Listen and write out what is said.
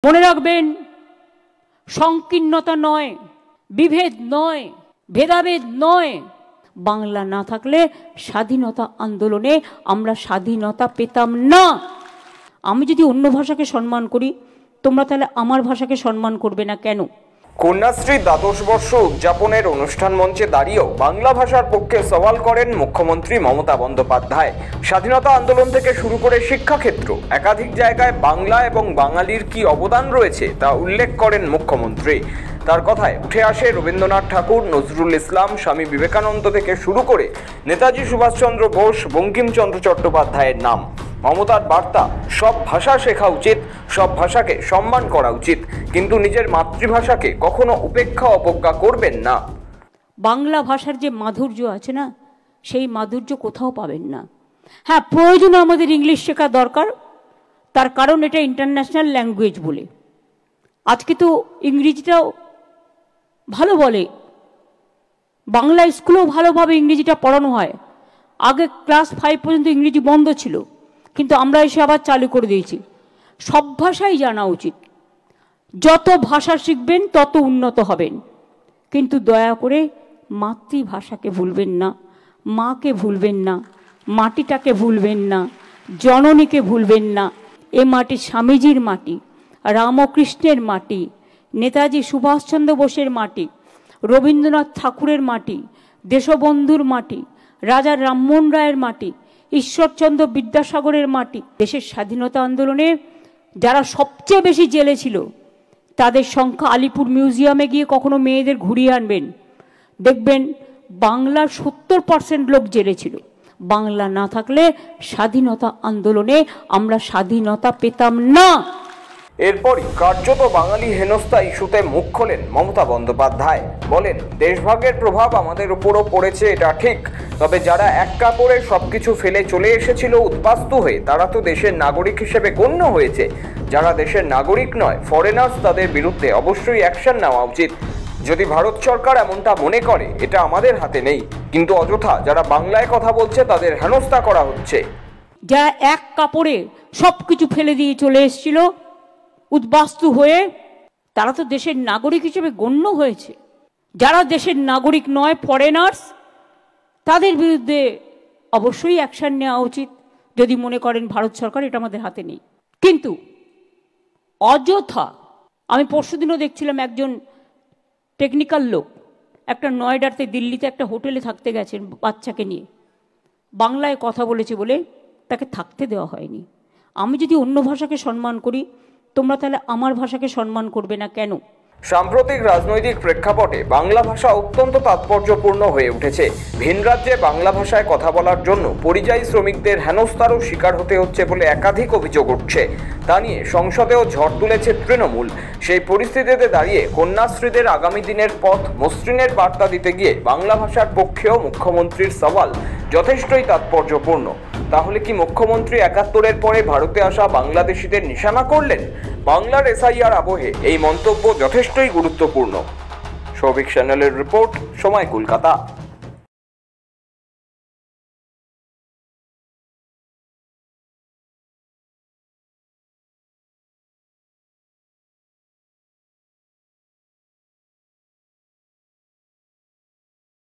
মনে রাখবেন, সংকীর্ণতা নয়, বিভেদ নয়, ভেদাভেদ নয়। বাংলা না থাকলে স্বাধীনতা আন্দোলনে আমরা স্বাধীনতা পেতাম না। আমি যদি অন্য ভাষাকে সম্মান করি, তোমরা তাহলে আমার ভাষাকে সম্মান করবে না কেন? কন্যাশ্রীর দ্বাদশ বর্ষ উদযাপনের অনুষ্ঠান মঞ্চে দাঁড়িয়েও বাংলা ভাষার পক্ষে সওয়াল করেন মুখ্যমন্ত্রী মমতা বন্দ্যোপাধ্যায়। স্বাধীনতা আন্দোলন থেকে শুরু করে শিক্ষাক্ষেত্র একাধিক জায়গায় বাংলা এবং বাঙালির কি অবদান রয়েছে তা উল্লেখ করেন মুখ্যমন্ত্রী। তার কথায় উঠে আসে রবীন্দ্রনাথ ঠাকুর, নজরুল ইসলাম, স্বামী বিবেকানন্দ থেকে শুরু করে নেতাজি সুভাষচন্দ্র বোস, বঙ্কিমচন্দ্র চট্টোপাধ্যায়ের নাম। মমতার বার্তা, সব ভাষা শেখা উচিত, সব ভাষাকে সম্মান করা উচিত, কিন্তু নিজের মাতৃভাষাকে কখনো উপেক্ষা অবজ্ঞা করবেন না। বাংলা ভাষার যে মাধুর্য আছে না, সেই মাধুর্য কোথাও পাবেন না। হ্যাঁ, প্রয়োজনে আমাদের ইংলিশ শেখা দরকার, তার কারণ এটা ইন্টারন্যাশনাল ল্যাঙ্গুয়েজ বলে। আজকে তো ইংরেজিটাও ভালো বলে, বাংলা স্কুলেও ভালোভাবে ইংরেজিটা পড়ানো হয়। আগে ক্লাস 5 পর্যন্ত ইংরেজি বন্ধ ছিল, কিন্তু আমরা এসে আবার চালু করে দিয়েছি। সব ভাষাই জানা উচিত। যত ভাষা শিখবেন তত উন্নত হবেন, কিন্তু দয়া করে মাতৃভাষাকে ভুলবেন না, মাকে ভুলবেন না, মাটিটাকে ভুলবেন না, জননীকে ভুলবেন না। এ মাটি স্বামীজির মাটি, রামকৃষ্ণের মাটি, নেতাজি সুভাষচন্দ্র বোসের মাটি, রবীন্দ্রনাথ ঠাকুরের মাটি, দেশবন্ধুর মাটি, রাজা রামমোহন রায়ের মাটি, ঈশ্বরচন্দ্র বিদ্যাসাগরের মাটি। দেশের স্বাধীনতা আন্দোলনে যারা সবচেয়ে বেশি জেলে ছিল তাদের সংখ্যা, আলিপুর মিউজিয়ামে গিয়ে কখনো মেয়েদের ঘুরিয়ে আনবেন, দেখবেন বাংলার 70% লোক জেলে ছিল। বাংলা না থাকলে স্বাধীনতা আন্দোলনে আমরা স্বাধীনতা পেতাম না। এরপরই কার্যত বাঙালি হেনস্থা ইস্যুতে মুখ খোলেন মমতা বন্দ্যোপাধ্যায়। বলেন, দেশভাগের প্রভাব আমাদের উপরও পড়েছে, এটা ঠিক, তবে যারা এক কাপড়ে সবকিছু ফেলে চলে এসেছিল উদ্বাস্তু হয়ে, তারা তো দেশের নাগরিক হিসেবে গণ্য হয়েছে। যারা দেশের নাগরিক নয়, ফরেনার্স, তাদের বিরুদ্ধে অবশ্যই অ্যাকশন নেওয়া উচিত। যদি ভারত সরকার এমনটা মনে করে, এটা আমাদের হাতে নেই, কিন্তু অযথা যারা বাংলায় কথা বলছে তাদের হেনস্থা করা হচ্ছে। যারা এক কাপড়ে সবকিছু ফেলে দিয়ে চলে এসেছিল উদ্বাস্তু হয়ে, তারা তো দেশের নাগরিক হিসেবে গণ্য হয়েছে। যারা দেশের নাগরিক নয়, ফরেনার্স, তাদের বিরুদ্ধে অবশ্যই অ্যাকশন নেওয়া উচিত যদি মনে করেন ভারত সরকার এটা আমাদের হাতে নেই। কিন্তু অযথা, আমি পরশুদিনও দেখছিলাম একজন টেকনিক্যাল লোক একটা নয়ডাতে, দিল্লিতে একটা হোটেলে থাকতে গেছেন বাচ্চাকে নিয়ে, বাংলায় কথা বলেছে বলে তাকে থাকতে দেওয়া হয়নি। আমি যদি অন্য ভাষাকে সম্মান করি, তোমরা তাহলে আমার ভাষাকে সম্মান করবে না কেন? সাম্প্রতিক রাজনৈতিক প্রেক্ষাপটে বাংলা ভাষা অত্যন্ত তাৎপর্যপূর্ণ হয়ে উঠেছে। ভিন রাজ্যে বাংলা ভাষায় কথা বলার জন্য পরিযায়ী শ্রমিকদের হেনস্থারও শিকার হতে হচ্ছে বলে একাধিক অভিযোগ উঠছে। তা নিয়ে সংসদেও ঝড় তুলেছে তৃণমূল। সেই পরিস্থিতিতে দাঁড়িয়ে কন্যাশ্রীদের আগামী দিনের পথ মসৃণের বার্তা দিতে গিয়ে বাংলা ভাষার পক্ষেও মুখ্যমন্ত্রীর সওয়াল যথেষ্টই তাৎপর্যপূর্ণ। তাহলে কি মুখ্যমন্ত্রী ৭১-এর পরে ভারতে আসা বাংলাদেশিদের নিশানা করলেন? বাংলার এসআইআর আবহে এই মন্তব্য যথেষ্টই গুরুত্বপূর্ণ। সৌভিক চ্যানেলের রিপোর্ট, সময়, কলকাতা।